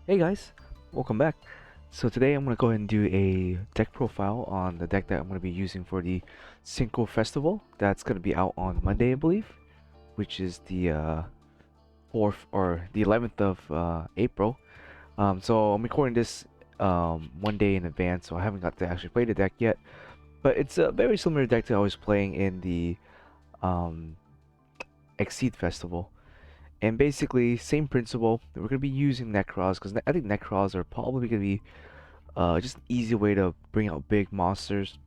Hey guys, welcome back. So today I'm going to go ahead and do a deck profile on the deck that I'm going to be using for the Synchro Festival. That's going to be out on Monday, I believe, which is the 4th or the 11th of April. So I'm recording this one day in advance, so I haven't got to actually play the deck yet. But it's a very similar deck to I was playing in the um, Exceed Festival. And basically, same principle. We're going to be using Nekroz because I think Nekroz are probably going to be just an easy way to bring out big monsters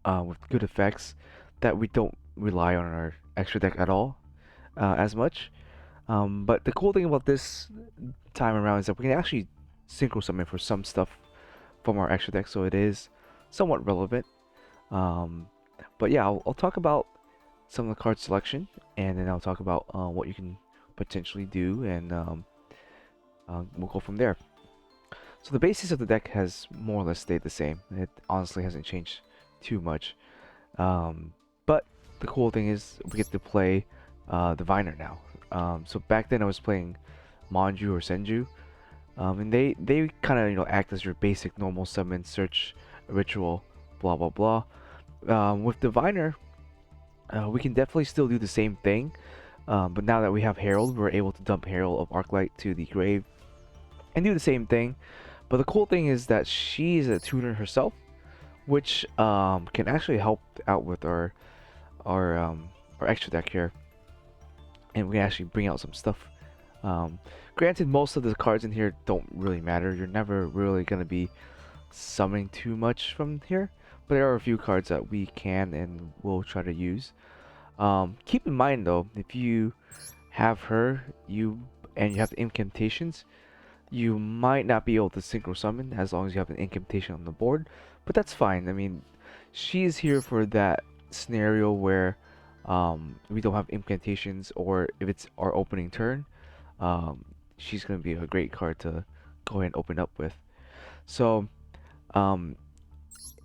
with good effects that we don't rely on our extra deck at all as much. But the cool thing about this time around is that we can actually synchro summon for some stuff from our extra deck, so it is somewhat relevant. Um, but yeah, I'll talk about some of the card selection, and then I'll talk about what you can potentially do, and we'll go from there. So the basis of the deck has more or less stayed the same. It honestly hasn't changed too much. But the cool thing is we get to play Diviner now. So back then I was playing Manju or Senju, and they kind of act as your basic normal summon, search, ritual, blah blah blah. With Diviner, we can definitely still do the same thing, but now that we have Herald, we're able to dump Herald of Arclight to the grave and do the same thing. But the cool thing is that she's a tuner herself, which can actually help out with our extra deck here, and we can actually bring out some stuff. Granted, most of the cards in here don't really matter. You're never really gonna be summoning too much from here, but there are a few cards that we can and will try to use. Keep in mind though, if you have her, you have the incantations, you might not be able to synchro summon as long as you have an incantation on the board, but that's fine. I mean, she's here for that scenario where we don't have incantations, or if it's our opening turn, she's going to be a great card to go ahead and open up with. So, um,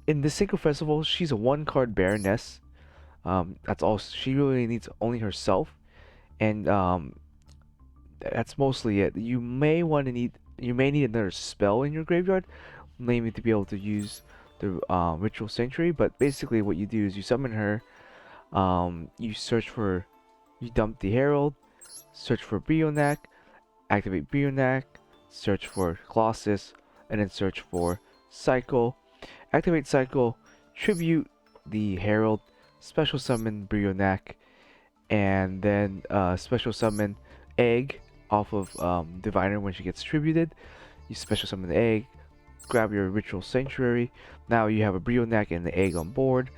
in the Synchro Festival, she's a one card Baroness. That's all. She really needs only herself, and that's mostly it. You may need another spell in your graveyard, namely to be able to use the Ritual Sanctuary. But basically, what you do is you summon her. You search for, you dump the Herald, search for Brionac, activate Brionac, search for Colossus, and then search for Cycle. Activate Cycle, tribute the Herald, special summon Brionac, and then special summon Egg off of Diviner when she gets tributed. You special summon the Egg, grab your Ritual Sanctuary. Now you have a Brionac and the Egg on board.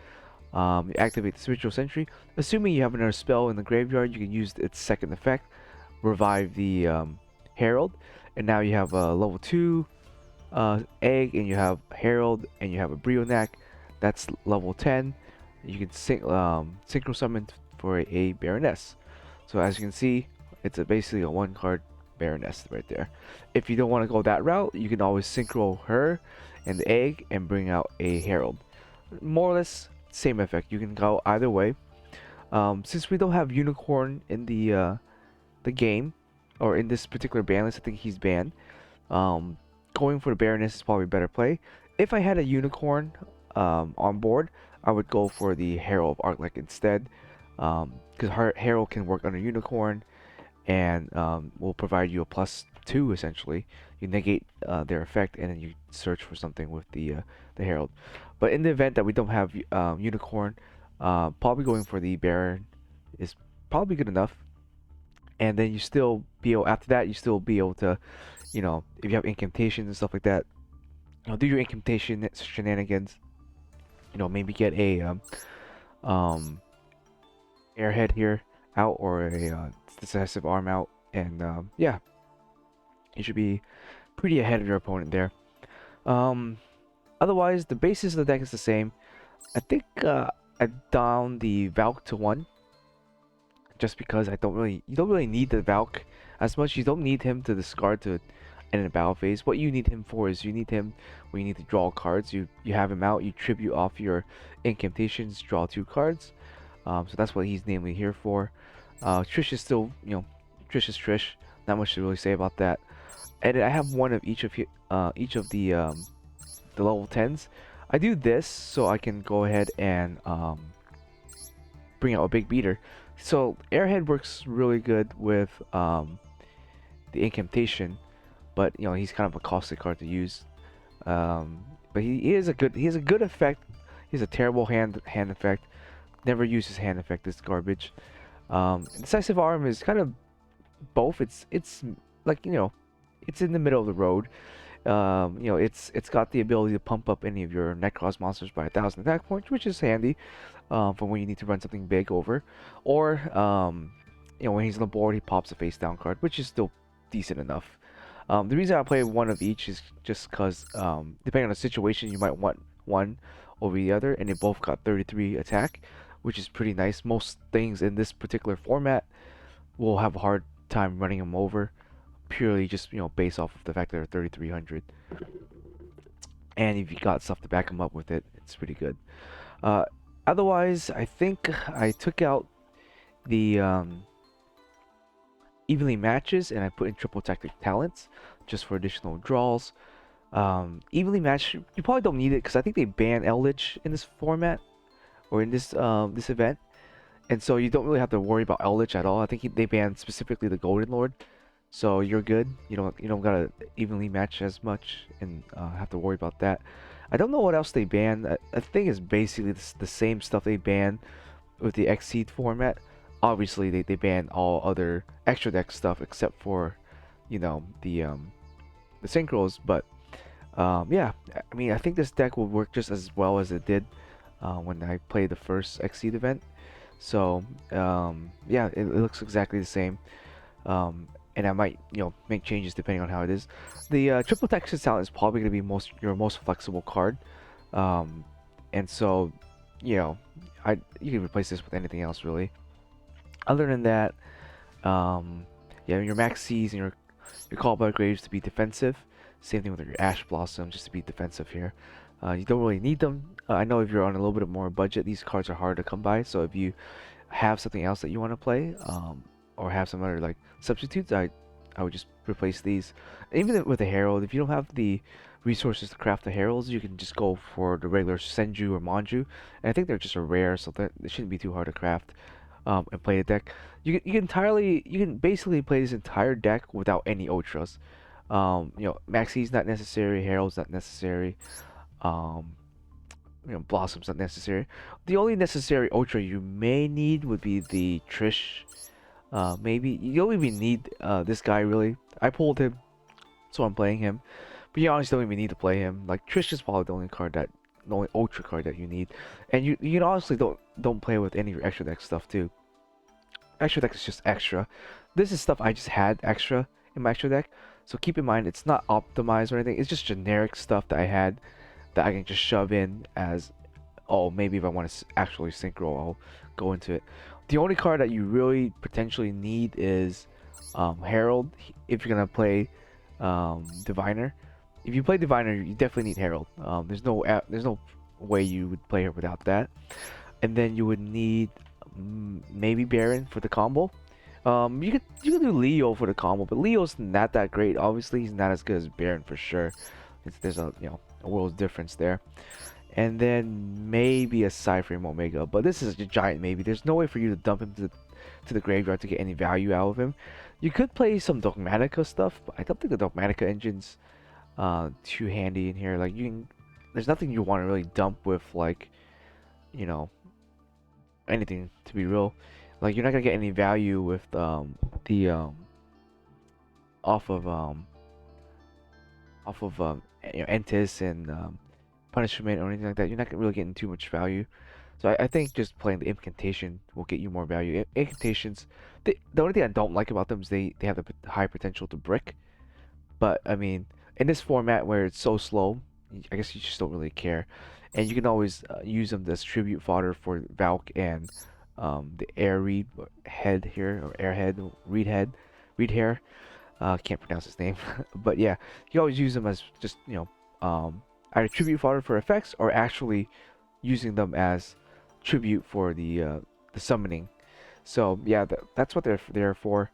You activate this Ritual Sanctuary. Assuming you have another spell in the graveyard, you can use its second effect, revive the Herald, and now you have a level 2 Egg, and you have Herald, and you have a Brionac. That's level 10. You can synchro summon for a Baroness. So as you can see, it's basically a one card Baroness right there. If you don't want to go that route, you can always synchro her and the Egg and bring out a Herald. More or less same effect. You can go either way. Since we don't have Unicorn in the game, or in this particular ban list, I think he's banned. Going for the Baroness is probably a better play. If I had a Unicorn on board, I would go for the Herald of Arclight instead, because Herald can work under Unicorn, and will provide you a +2 essentially. You negate their effect, and then you search for something with the Herald. But in the event that we don't have Unicorn, probably going for the Baron is probably good enough. And then you still be able, after that, you still be able to, if you have incantations and stuff like that, do your incantation shenanigans. Maybe get a airhead here out, or a decisive arm out, and yeah, you should be pretty ahead of your opponent there. Otherwise, the basis of the deck is the same. I think I down the Valk to 1, just because you don't really need the Valk as much. You don't need him to discard to end a battle phase. What you need him for is you need him when you need to draw cards. You have him out, you tribute off your incantations, draw 2 cards. So that's what he's namely here for. Trish is still, Trish is Trish. Not much to really say about that. and I have one of each of the level 10s. I do this so I can go ahead and bring out a big beater. So Airhead works really good with the incantation, but you know he's kind of a costly card to use. But he has a good effect. He has a terrible hand effect. Never use his hand effect. It's garbage. Decisive Arm is kind of both. It's like it's in the middle of the road. It's got the ability to pump up any of your Nekroz monsters by 1,000 attack points, which is handy for when you need to run something big over. Or when he's on the board, he pops a face down card, which is still decent enough. The reason I play one of each is just because depending on the situation, you might want one over the other, and they both got 33 attack, which is pretty nice. Most things in this particular format will have a hard time running them over, purely just based off of the fact that they're 3,300. And if you got stuff to back them up with it, it's pretty good. Uh, Otherwise, I think I took out the evenly matches and I put in triple tactic talents just for additional draws. Evenly match, you probably don't need it because I think they ban Eldritch in this format or in this event, and so you don't really have to worry about Eldritch at all. I think they banned specifically the Golden Lord, so you're good. You don't gotta evenly match as much and have to worry about that. I don't know what else they banned. I think it's basically the same stuff they banned with the Exceed format. Obviously, they ban all other extra deck stuff except for, the synchros. But yeah, I mean, I think this deck will work just as well as it did when I played the first Exceed event. So yeah, it looks exactly the same. And I might make changes depending on how it is. The triple Texas talent is probably going to be your most flexible card, and so you can replace this with anything else really. Other than that, yeah, your Max C's and your Callback Graves to be defensive. Same thing with your Ash Blossom, just to be defensive here. You don't really need them. I know if you're on a little bit more budget, these cards are hard to come by. So if you have something else that you want to play, or have some other like substitutes, I would just replace these. Even with the Herald, if you don't have the resources to craft the Heralds, you can just go for the regular Senju or Manju. And I think they're just a rare, so that it shouldn't be too hard to craft and play the deck. You can basically play this entire deck without any Ultras. Maxi's not necessary, Herald's not necessary, um, Blossom's not necessary. The only necessary Ultra you may need would be the Trish. Maybe you don't even need this guy really. I pulled him, so I'm playing him. But you honestly don't even need to play him. Like Trish is probably the only Ultra card that you need, and you honestly don't play with any of your extra deck stuff too. Extra deck is just extra. This is stuff I just had extra in my extra deck, so keep in mind it's not optimized or anything. It's just generic stuff that I had that I can just shove in as, oh, maybe if I want to actually synchro, I'll go into it. The only card that you really potentially need is Herald if you're gonna play Diviner. If you play Diviner, you definitely need Herald. There's no way you would play her without that. And then you would need maybe Baron for the combo. You could do Leo for the combo, but Leo's not that great. Obviously, he's not as good as Baron for sure. There's a world's difference there. And then maybe a Cyframe Omega, but this is a giant maybe. There's no way for you to dump him to the graveyard to get any value out of him. You could play some Dogmatica stuff, but I don't think the Dogmatica engine's too handy in here. Like there's nothing you want to really dump with like, anything to be real. Like you're not gonna get any value with the off of Entis and punishment or anything like that. You're not really getting too much value. So I think just playing the incantation will get you more value. Incantations, the only thing I don't like about them is they have the high potential to brick. But I mean, in this format where it's so slow, I guess you just don't really care. And you can always use them as tribute fodder for Valk and the Air Reed head here, or Airhead, Reed Hair. Can't pronounce his name, but yeah, you always use them as just either tribute fodder for effects or actually using them as tribute for the summoning. So yeah, that's what they're there for.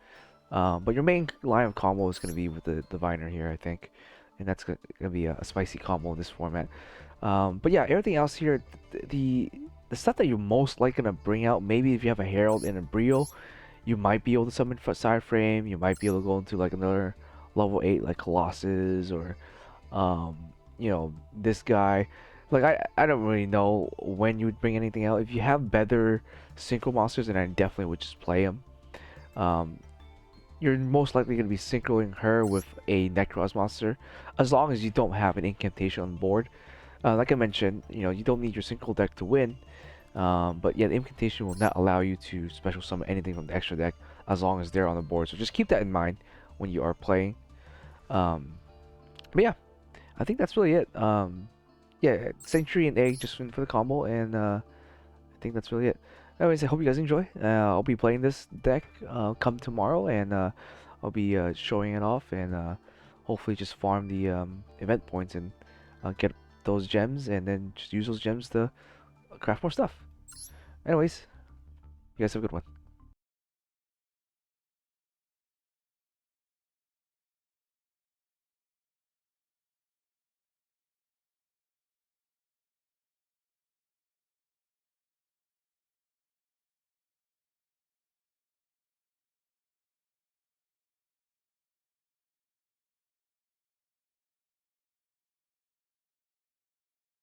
But your main line of combo is going to be with the diviner here, I think, and that's going to be a spicy combo in this format. But yeah, everything else here, the stuff that you're most likely gonna bring out, maybe if you have a herald and a brio, you might be able to summon side frame. You might be able to go into like another level 8 like Colossus or um, this guy. Like I don't really know when you would bring anything out. If you have better synchro monsters, then I definitely would just play them. Um, you're most likely going to be synchroing her with a Nekroz monster, as long as you don't have an incantation on board. Like I mentioned, you don't need your synchro deck to win, but yeah, the incantation will not allow you to special summon anything from the extra deck as long as they're on the board. So just keep that in mind when you are playing. Um, but yeah, I think that's really it. Yeah, Century and Egg just win for the combo, and I think that's really it. Anyways, I hope you guys enjoy. I'll be playing this deck come tomorrow, and I'll be showing it off, and hopefully just farm the event points and get those gems, and then just use those gems to craft more stuff. Anyways, you guys have a good one.